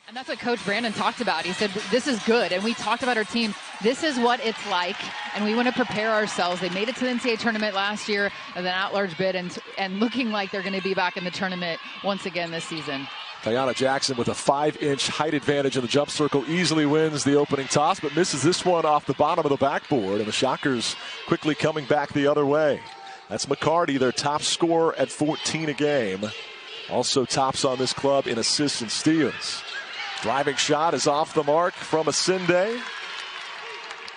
And that's what Coach Brandon talked about. He said, this is good. And we talked about our team. This is what it's like. And we want to prepare ourselves. They made it to the NCAA tournament last year as an at-large bid and looking like they're going to be back in the tournament once again this season. Taiyanna Jackson with a 5-inch height advantage in the jump circle easily wins the opening toss, but misses this one off the bottom of the backboard. And the Shockers quickly coming back the other way. That's McCarty, their top scorer at 14 a game. Also tops on this club in assists and steals. Driving shot is off the mark from Asinde.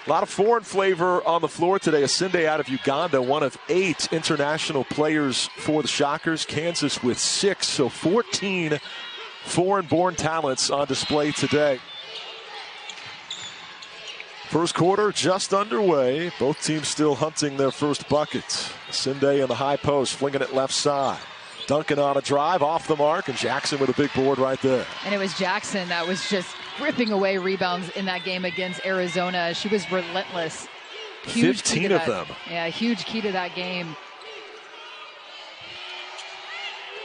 A lot of foreign flavor on the floor today. Asinde out of Uganda, one of 8 international players for the Shockers. Kansas with 6, so 14 foreign-born talents on display today. First quarter just underway. Both teams still hunting their first bucket. Asinde in the high post, flinging it left side. Duncan on a drive, off the mark, and Jackson with a big board right there. And it was Jackson that was just ripping away rebounds in that game against Arizona. She was relentless. Huge 15 of them. Yeah, huge key to that game.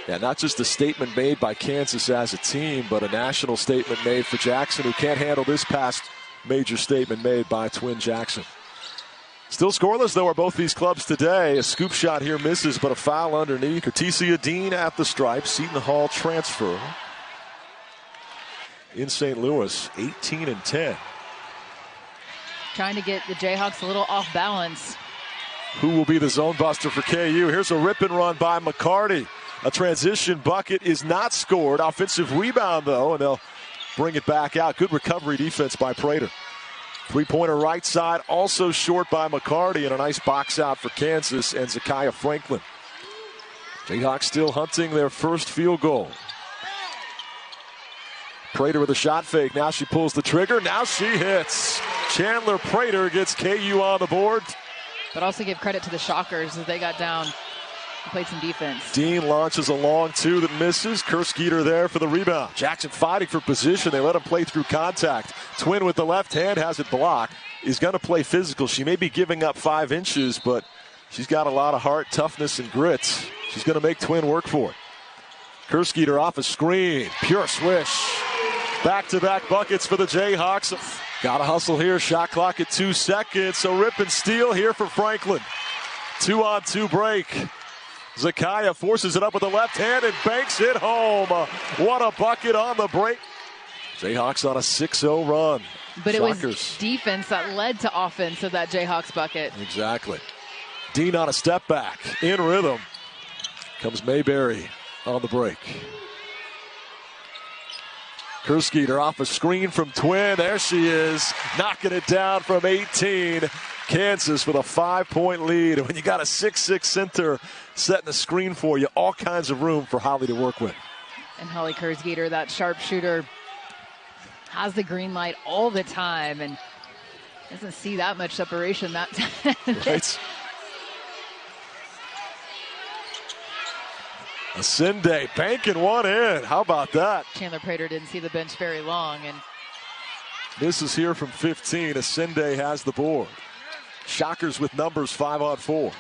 Yeah, not just a statement made by Kansas as a team, but a national statement made for Jackson, who can't handle this past major statement made by Twin Jackson. Still scoreless, though, are both these clubs today. A scoop shot here misses, but a foul underneath. Cortesia Dean at the stripe. Seton Hall transfer. In St. Louis, 18-10. Trying to get the Jayhawks a little off balance. Who will be the zone buster for KU? Here's a rip and run by McCarty. A transition bucket is not scored. Offensive rebound, though, and they'll bring it back out. Good recovery defense by Prater. Three-pointer right side, also short by McCarty, and a nice box out for Kansas and Zakiyah Franklin. Jayhawks still hunting their first field goal. Prater with a shot fake. Now she pulls the trigger. Now she hits. Chandler Prater gets KU on the board. But also give credit to the Shockers as they got down and played some defense. Dean launches a long two that misses. Kersgieter there for the rebound. Jackson fighting for position. They let him play through contact. Twin with the left hand has it blocked. Is going to play physical. She may be giving up 5 inches, but she's got a lot of heart, toughness, and grit. She's going to make Twin work for it. Kersgieter off a screen. Pure swish. Back-to-back buckets for the Jayhawks. Got to hustle here. Shot clock at 2 seconds. So rip and steal here for Franklin. 2-on-2 break. Zakiyah forces it up with the left hand and banks it home. What a bucket on the break. Jayhawks on a 6-0 run. But Shockers. It was defense that led to offense of that Jayhawks bucket. Exactly. Dean on a step back. In rhythm. Comes Mayberry on the break. Kersgieter off a screen from Twin. There she is. Knocking it down from 18. Kansas with a 5-point lead. And when you got a 6'6 center setting a screen for you, all kinds of room for Holly to work with. And Holly Kersgieter, that sharpshooter, has the green light all the time and doesn't see that much separation that time. Right. Asinde banking one in. How about that? Chandler Prater didn't see the bench very long. And this is here from 15. Asinde has the board. Shockers with numbers 5-on-4.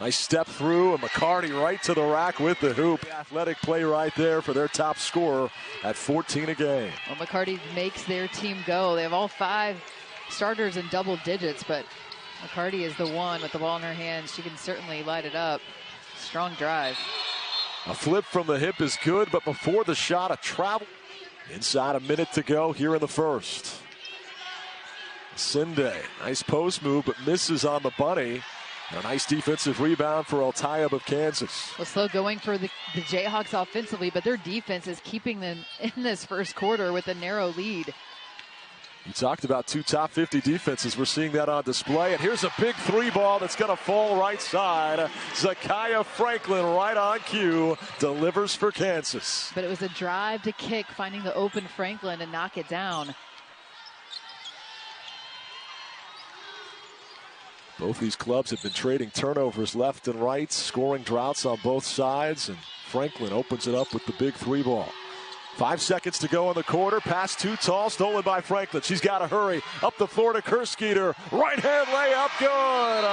Nice step through, and McCarty right to the rack with the hoop. Athletic play right there for their top scorer at 14 a game. Well, McCarty makes their team go. They have all 5 starters in double digits, but McCarty is the one with the ball in her hands. She can certainly light it up. Strong drive. A flip from the hip is good, but before the shot, a travel. Inside a minute to go here in the first. Asinde, nice post move, but misses on the bunny. And a nice defensive rebound for Al-Tayeb of Kansas. Well, slow going for the Jayhawks offensively, but their defense is keeping them in this first quarter with a narrow lead. You talked about 2 top 50 defenses. We're seeing that on display. And here's a big 3 ball that's going to fall right side. Zakiyah Franklin right on cue. Delivers for Kansas. But it was a drive to kick, finding the open Franklin and knock it down. Both these clubs have been trading turnovers left and right, scoring droughts on both sides. And Franklin opens it up with the big 3 ball. 5 seconds to go in the quarter. Pass too tall, stolen by Franklin. She's got to hurry. Up the floor to Kersgieter. Right hand layup, good.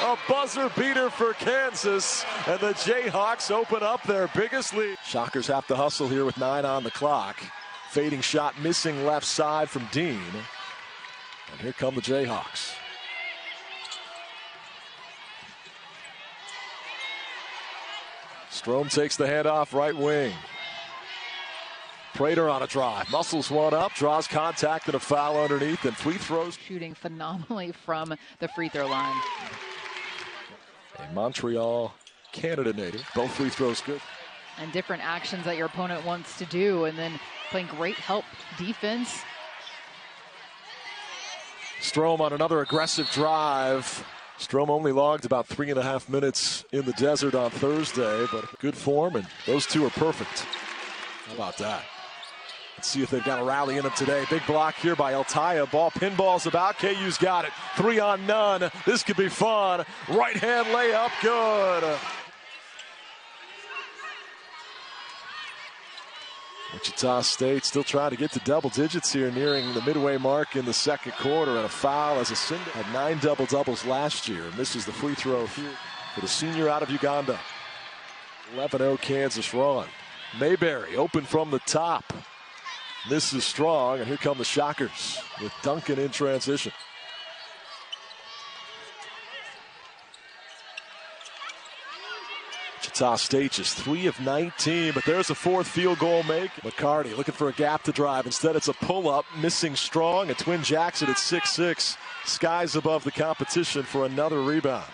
A buzzer beater for Kansas. And the Jayhawks open up their biggest lead. Shockers have to hustle here with 9 on the clock. Fading shot missing left side from Dean. And here come the Jayhawks. Strom takes the handoff right wing. Prater on a drive. Muscles one up, draws contact and a foul underneath, and free throws. Shooting phenomenally from the free throw line. A Montreal, Canada native. Both free throws good. And different actions that your opponent wants to do, and then playing great help defense. Strom on another aggressive drive. Strom only logged about 3.5 minutes in the desert on Thursday, but good form, and those two are perfect. How about that? Let's see if they've got a rally in them today. Big block here by Zakiyah. Ball pinballs about. KU's got it. 3 on none. This could be fun. Right hand layup, good. Wichita State still trying to get to double digits here, nearing the midway mark in the second quarter, and a foul as Asinde had 9 double-doubles last year. Misses the free throw here for the senior out of Uganda. 11-0 Kansas run. Mayberry open from the top. This is strong, and here come the Shockers with Duncan in transition. Wichita State just 3 of 19, but there's a 4th field goal make. McCarty looking for a gap to drive. Instead, it's a pull-up, missing Strong, and Twin Jackson at 6'6", skies above the competition for another rebound.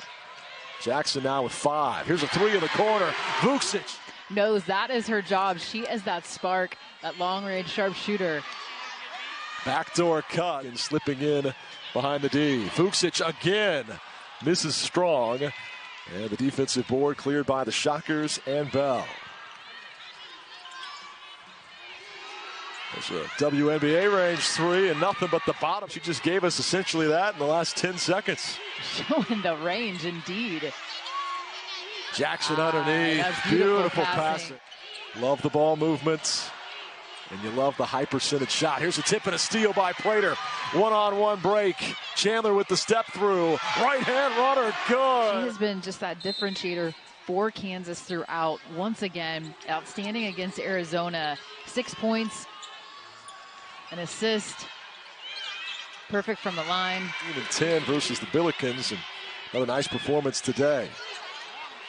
Jackson now with 5. Here's a 3 in the corner. Vucic knows that is her job. She is that spark, that long-range sharpshooter. Backdoor cut and slipping in behind the D. Vucic again misses Strong. And the defensive board cleared by the Shockers and Bell. There's a WNBA range 3 and nothing but the bottom. She just gave us essentially that in the last 10 seconds. Showing the range indeed. Jackson underneath. Beautiful passing. Love the ball movement. And you love the high percentage shot. Here's a tip and a steal by Prater. One-on-one break. Chandler with the step through. Right hand runner, good. She has been just that differentiator for Kansas throughout. Once again, outstanding against Arizona. 6 points, an assist. Perfect from the line. 10 versus the Billikens. And another nice performance today.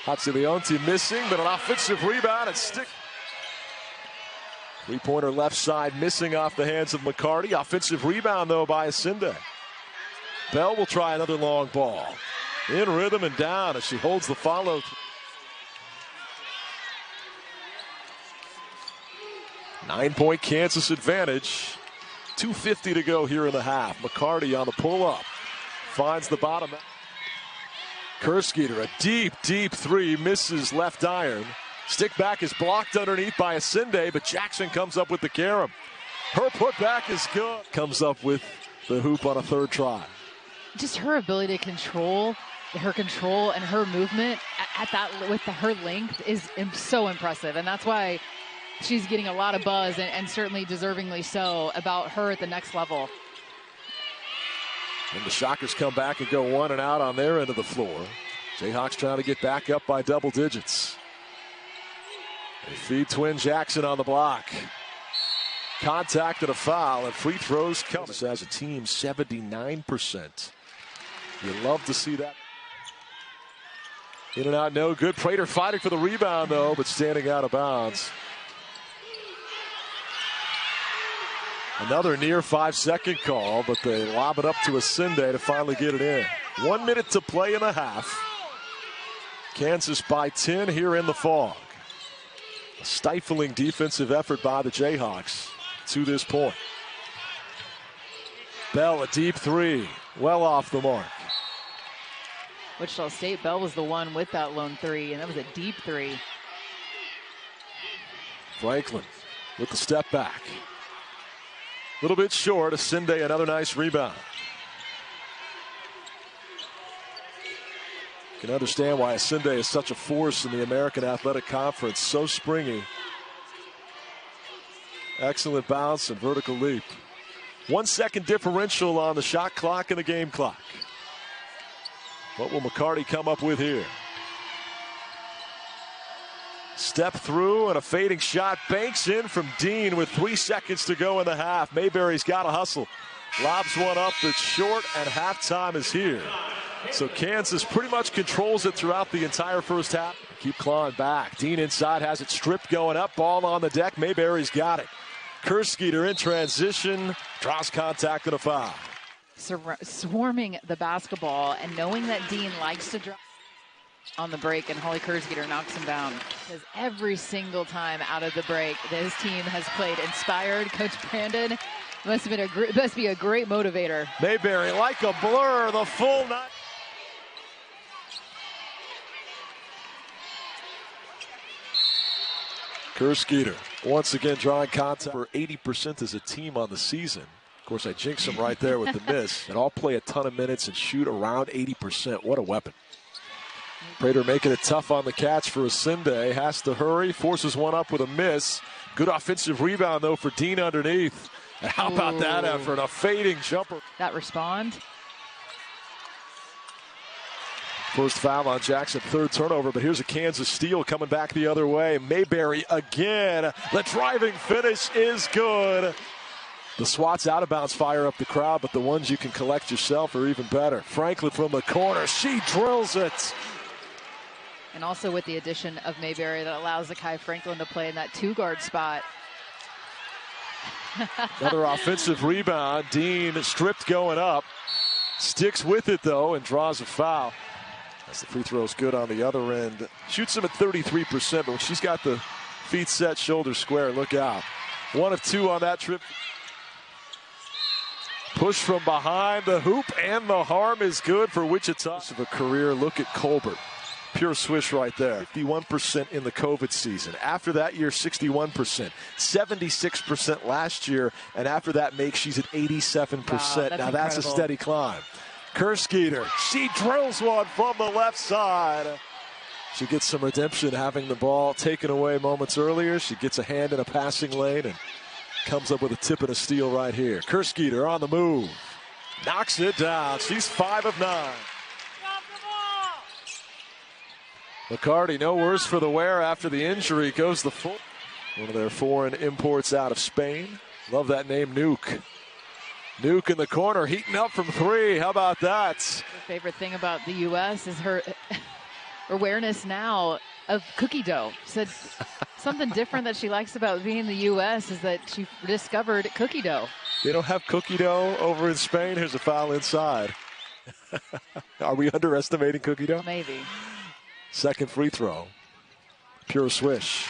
Hatzileonti missing, but an offensive rebound and stick. Three-pointer left side missing off the hands of McCarty. Offensive rebound, though, by Asinde. Bell will try another long ball. In rhythm and down as she holds the follow. 9-point Kansas advantage. 2:50 to go here in the half. McCarty on the pull-up. Finds the bottom. Kersgieter, a deep, deep 3. Misses left iron. Stick back is blocked underneath by Asinde, but Jackson comes up with the carom. Her putback is good. Comes up with the hoop on a 3rd try. Just her ability to control and her movement at that with her length is so impressive, and that's why she's getting a lot of buzz and certainly deservingly so about her at the next level. And the Shockers come back and go 1 and out on their end of the floor. Jayhawks trying to get back up by double digits. They feed Twin Jackson on the block. Contact and a foul, and free throws come. As a team, 79%. You love to see that. In and out, no good. Prater fighting for the rebound, though, but standing out of bounds. Another near 5-second call, but they lob it up to Asinde to finally get it in. 1 minute to play in the half. Kansas by 10 here in the fog. A stifling defensive effort by the Jayhawks to this point. Bell, a deep 3, well off the mark. Wichita State, Bell was the one with that lone 3, and that was a deep 3. Franklin with the step back. A little bit short. Asinde, another nice rebound. You can understand why Asinde is such a force in the American Athletic Conference. So springy. Excellent bounce and vertical leap. 1 second differential on the shot clock and the game clock. What will McCarty come up with here? Step through and a fading shot. Banks in from Dean with 3 seconds to go in the half. Mayberry's got to hustle. Lobs one up that's short, and halftime is here. So Kansas pretty much controls it throughout the entire first half. Keep clawing back. Dean inside has it stripped going up. Ball on the deck. Mayberry's got it. Kersgieter in transition. Draws contact and a foul. Swarming the basketball and knowing that Dean likes to drop on the break, and Holly Kersgieter knocks him down. Because every single time out of the break, this team has played inspired. Coach Brandon must be a great motivator. Mayberry like a blur the full night. Kersgieter once again drawing contact for 80% as a team on the season. Of course, I jinxed him right there with the miss. And all play a ton of minutes and shoot around 80%. What a weapon. Prater making it tough on the catch for Asinde. Has to hurry, forces one up with a miss. Good offensive rebound, though, for Dean underneath. And how about that effort? A fading jumper. That respond. First foul on Jackson, third turnover, but here's a Kansas steal coming back the other way. Mayberry again. The driving finish is good. The swats out of bounds fire up the crowd, but the ones you can collect yourself are even better. Franklin from the corner. She drills it. And also with the addition of Mayberry, that allows Zakiyah Franklin to play in that two-guard spot. Another offensive rebound. Dean stripped going up. Sticks with it, though, and draws a foul. As the free throw's good on the other end. Shoots him at 33%, but when she's got the feet set, shoulders square, look out. 1 of 2 on that trip. Push from behind the hoop, and the harm is good for Wichita. Of a career, look at Colbert. Pure swish right there. 51% in the COVID season. After that year, 61%. 76% last year, and after that make, she's at 87%. Wow, now that's a steady climb. Kersgieter, she drills one from the left side. She gets some redemption having the ball taken away moments earlier. She gets a hand in a passing lane and comes up with a tip and a steal right here. Kersgieter on the move. Knocks it down. She's 5 of 9. McCarty, no worse for the wear after the injury. Goes the full. One of their foreign imports out of Spain. Love that name, Nuke. Nuke in the corner, heating up from 3. How about that? Her favorite thing about the U.S. is her awareness now of cookie dough. Said something different that she likes about being in the U.S. is that she discovered cookie dough. They don't have cookie dough over in Spain. Here's a foul inside. Are we underestimating cookie dough? Maybe. Second free throw. Pure swish.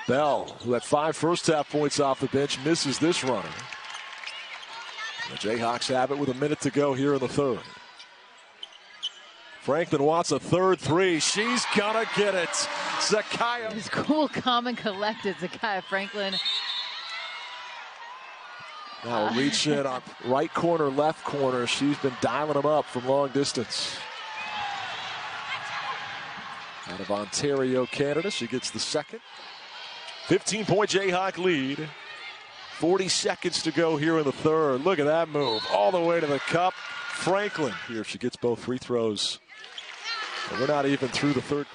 Bell, who had 5 first-half points off the bench, misses this runner. The Jayhawks have it with a minute to go here in the third. Franklin wants a third 3. She's gonna get it. Zakiyah. He's cool, calm, and collected. Zakiyah Franklin. Now a reach in on right corner, left corner. She's been dialing them up from long distance. Out of Ontario, Canada, she gets the second. 15-point Jayhawk lead. 40 seconds to go here in the third. Look at that move. All the way to the cup. Franklin here. She gets both free throws. And we're not even through the third.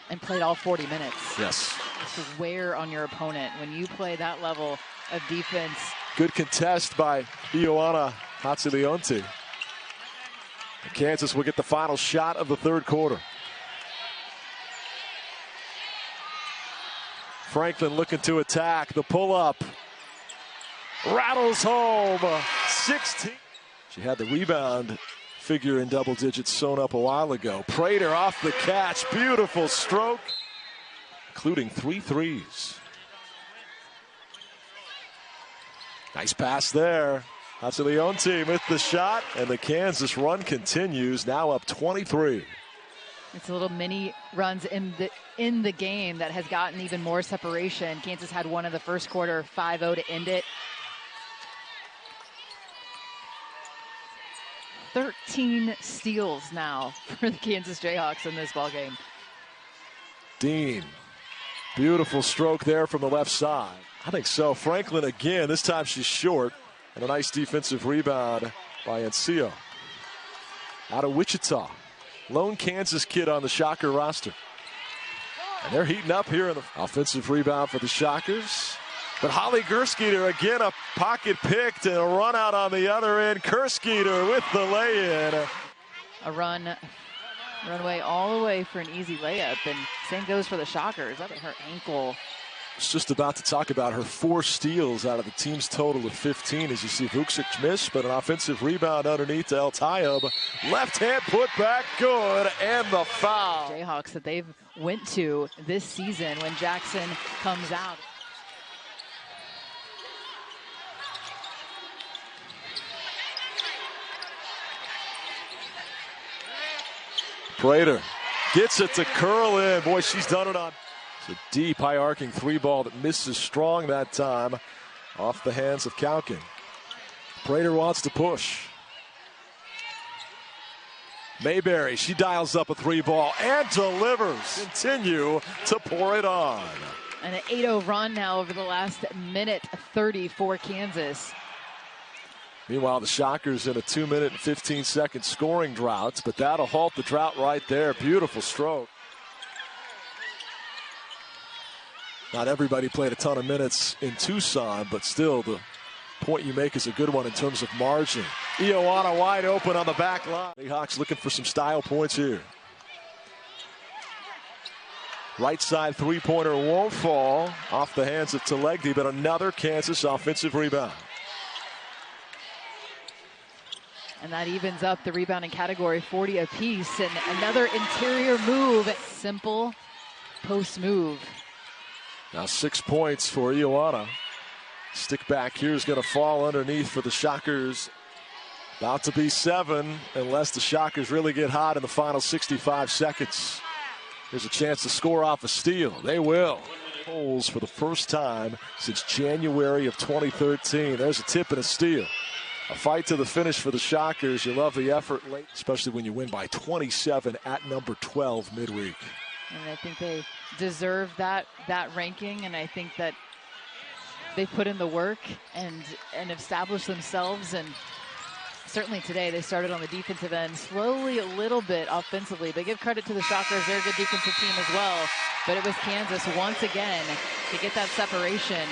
And played all 40 minutes. Yes. Just to wear on your opponent when you play that level of defense. Good contest by Taiyanna Jackson. Kansas will get the final shot of the third quarter. Franklin looking to attack. The pull-up. Rattles home. 16. She had the rebound figure in double digits sewn up a while ago. Prater off the catch. Beautiful stroke. Including 3 threes. Nice pass there. Jackson with the shot. And the Kansas run continues. Now up 23. It's a little mini runs in the game that has gotten even more separation. Kansas had one in the first quarter, 5-0 to end it. 13 steals now for the Kansas Jayhawks in this ballgame. Dean, beautiful stroke there from the left side. I think so. Franklin again. This time she's short. And a nice defensive rebound by Enceo. Out of Wichita. Lone Kansas kid on the Shocker roster. And they're heating up here in the offensive rebound for the Shockers. But Holly Kersgieter again, a pocket picked and a run out on the other end. Kersgieter with the lay-in. A runway all the way for an easy layup, and same goes for the Shockers. Up at her ankle. I was just about to talk about her 4 steals out of the team's total of 15 as you see Vucic miss, but an offensive rebound underneath to El Tayeb. Left hand put back good, and the foul. Jayhawks that they've went to this season when Jackson comes out. Prater gets it to curl in. Boy, she's done it on. It's a deep, high-arcing 3-ball that misses strong that time off the hands of Kaukin. Prater wants to push. Mayberry, she dials up a 3-ball and delivers. Continue to pour it on. And an 8-0 run now over the last minute 30 for Kansas. Meanwhile, the Shockers in a 2-minute and 15-second scoring drought, but that'll halt the drought right there. Beautiful stroke. Not everybody played a ton of minutes in Tucson, but still the point you make is a good one in terms of margin. Taiyanna wide open on the back line. Jayhawks looking for some style points here. Right side 3-pointer won't fall off the hands of Telegdi, but another Kansas offensive rebound. And that evens up the rebounding category, 40 apiece. And another interior move, simple post move. Now 6 points for Taiyanna. Stick back here is going to fall underneath for the Shockers. About to be 7 unless the Shockers really get hot in the final 65 seconds. There's a chance to score off a steal. They will. Holes for the first time since January of 2013. There's a tip and a steal. A fight to the finish for the Shockers. You love the effort late, especially when you win by 27 at number 12 midweek. And I think they deserve that ranking, and I think that they put in the work and established themselves. And certainly today they started on the defensive end slowly a little bit offensively, but give credit to the Shockers. They're a good defensive team as well. But it was Kansas once again to get that separation